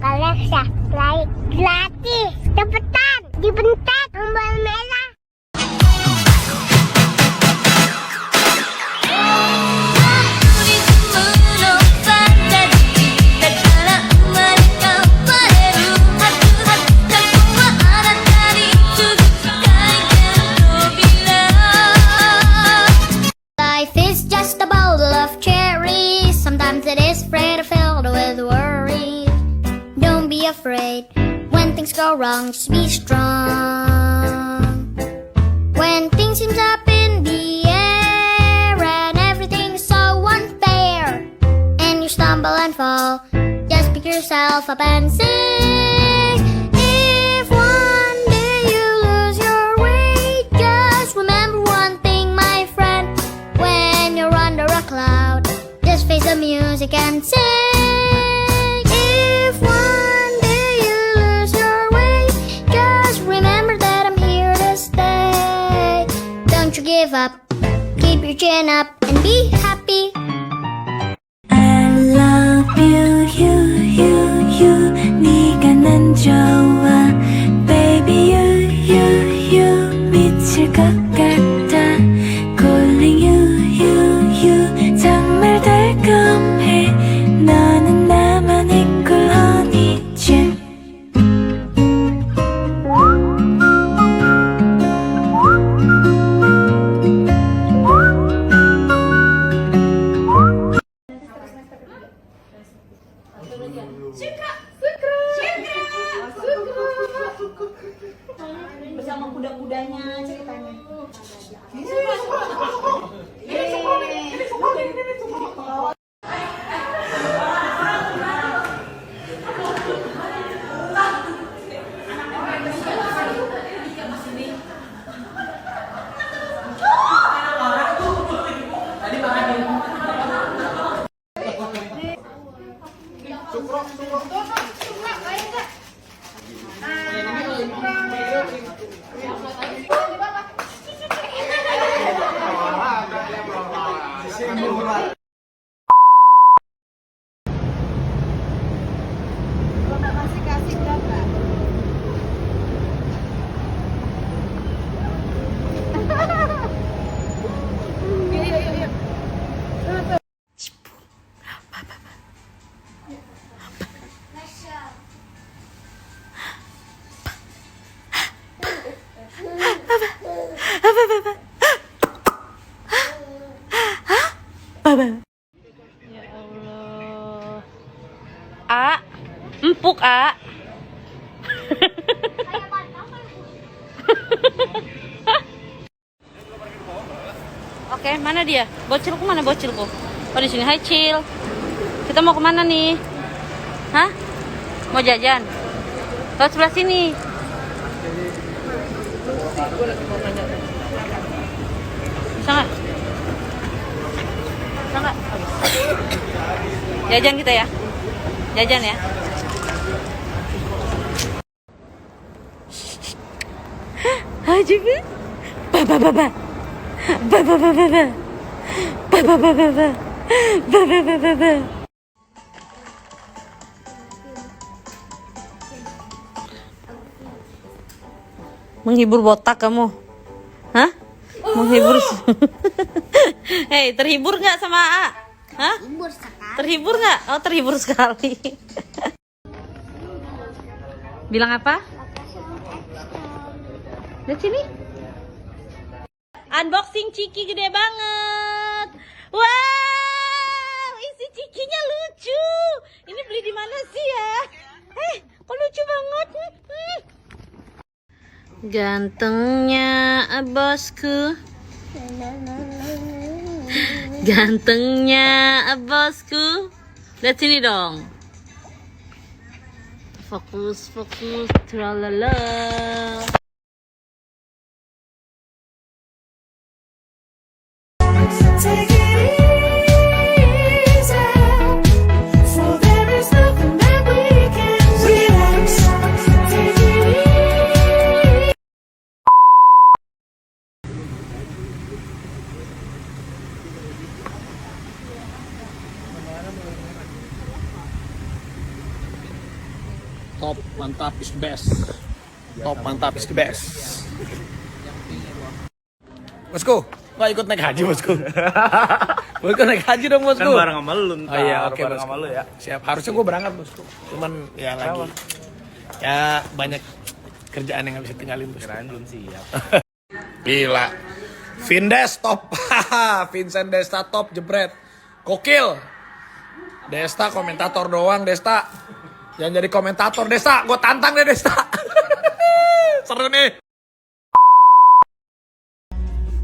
kalian subscribe gratis. Cepetan, dipencet tombol merah. Life is just a bowl of cherries. Sometimes it is filled with worry. Don't be afraid when things go wrong. Just be strong. When things seem up in the air and everything is so unfair, and you stumble and fall, just pick yourself up and sing. If one day you lose your way, just remember one thing, my friend. When you're under a cloud, just face the music and sing. If one day you lose your way, just remember that I'm here to stay. Don't you give up, keep your chin up and be happy. I love you, you 네가 난 좋아 Baby you 미칠 것 같아 Calling you 정말 달콤해 너는 나만의 꿀 honeydew bersama kuda-kudanya ceritanya. Ya Allah. A, empuk A. Oke, mana dia? Bocilku mana bocilku? Oh di sini. Hai Cil. Kita mau kemana nih? Hah? Mau jajan? Ke sebelah sini. Bisa nggak? Bisa nggak? Jajan kita ya? Jajan ya? Haji bi? Baba baba. Baba baba baba. Baba baba baba. Baba baba baba. Menghibur botak kamu? Hah? Menghibur. Hei, terhibur nggak sama A? Hah? Terhibur nggak? Oh, terhibur sekali. Bilang apa? Lihat sini. Unboxing Ciki gede banget. Wow, isi Cikinya lucu. Ini beli di mana sih ya? Kok lucu banget? Gantengnya bosku. Gantengnya bosku. Lihat sini dong. Fokus, tralala. Take it easy, for there is nothing that we can relax. Take it easy. top mantap is the best. Top mantap is the best. Bosku, nggak ikut naik haji bosku. Mau ikut naik haji dong bosku. Kan bareng sama lu ntar. Oh iya, oke bareng bosku. sama lu ya. Siap, harusnya gue berangkat bosku. Cuman ya lagi. Ya banyak kerjaan yang nggak bisa tinggalin bosku. Kirain belum siap. Gila. Vindes top. Vincent Desta top jebret. Gokil. Desta komentator doang Desta. Jangan jadi komentator Desta. Gue tantang deh Desta. Seru nih.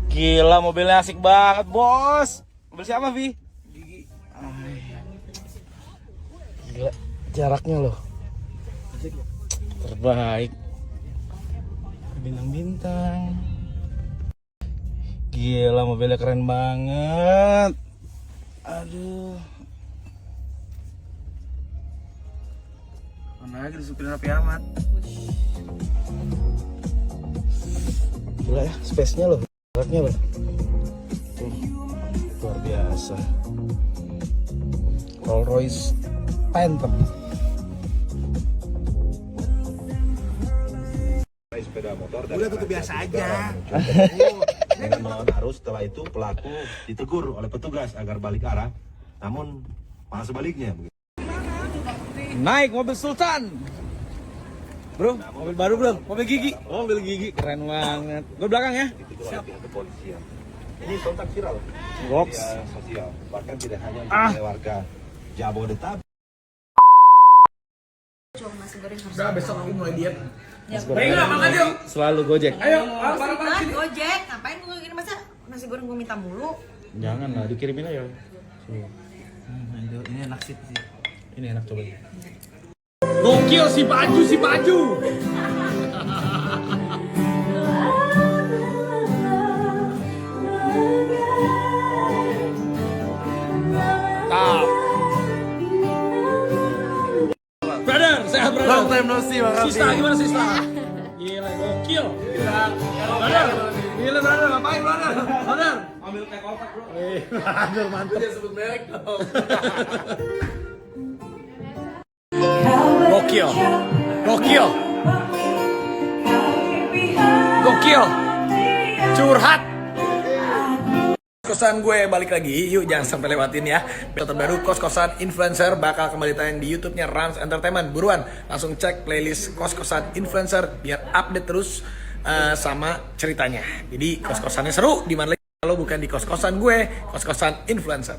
Gila mobilnya asik banget bos. Mobil siapa Vi? Gigi. Gila jaraknya loh. Terbaik. Bintang-bintang. Gila mobilnya keren banget. Aduh. Mana lagi disupirin rapi amat. Gila ya space-nya loh. Jaraknya loh. Tuh. Luar biasa. Rolls Royce Phantom. Sepeda motor dan Udah tuh biasa aja. dengan melawan arus. Setelah itu pelaku ditegur oleh petugas agar balik arah, namun malah sebaliknya. Naik mobil Sultan. Bro, mobil baru bro, mobil Gigi. Oh, mobil Gigi, keren banget. Gue belakang ya. Siap. Pihak kepolisian. Ini sontak viral Box. media sosial, bahkan tidak hanya untuk warga Jabodetabek. Udah besok aku mulai diet. Selalu Gojek. Ayo, Gojek, ngapain gue gini masa nasi goreng gue minta mulu? Jangan lah, dikirimin aja. Ini enak sih. Ini enak coba. gokil si baju. Brother, sehat brother. Long time no see, makasih. Sista, gimana Sista? Gila, gokil. Brother, gila brother, ngapain brother? Brother, Ambil teh kotak bro. brother mantap. Dia sebut merek dong. Gokil. Curhat. Kosan gue balik lagi, yuk jangan sampai lewatin ya. Video terbaru kos-kosan influencer bakal kembali tayang di YouTube-nya Rans Entertainment. Buruan, langsung cek playlist kos-kosan influencer biar update terus sama ceritanya. Jadi kos-kosannya seru, di mana lagi kalau bukan di kos-kosan gue, kos-kosan influencer.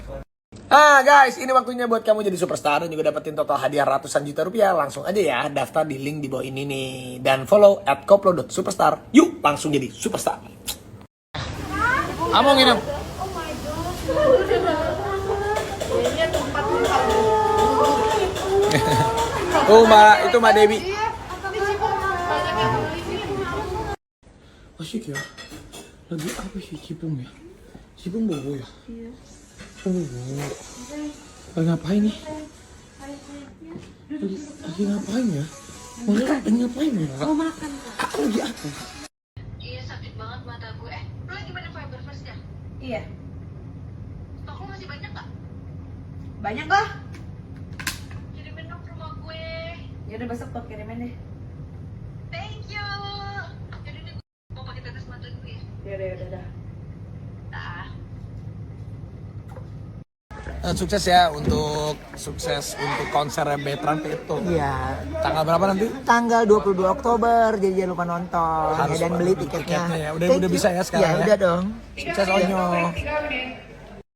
Ah guys, ini waktunya buat kamu jadi superstar dan juga dapetin total hadiah ratusan juta rupiah. Langsung aja ya, daftar di link di bawah ini nih. Dan follow @koplo.superstar. Yuk, langsung jadi superstar. Among nginep. Oh mbak, itu mbak Dewi. Asyik ya. Lagi apa sih Cipung ya? Cipung bobo ya? Iya. Oh, lagi ngapain nih? Lagi ngapain ya? Lagi ngapain ya? Mau makan. Lagi apa? Iya sakit banget mata gue. Lu lagi pada fiber first ya? Iya, Stok lu masih banyak gak? banyak lah. Kirimin dong ke rumah gue. Ya udah besok tuh kirimin deh. Thank you. Jadi nih gue mau pakai tetes mata gue. Ya udah. Dah. Sukses ya untuk konser Betran itu. Iya, Tanggal berapa nanti? tanggal 22 Oktober, jadi jangan lupa nonton Harus ya, dan beli tiketnya. ya. Thank Udah you. bisa ya sekarang Ya, ya. udah dong. Sukses Onyo.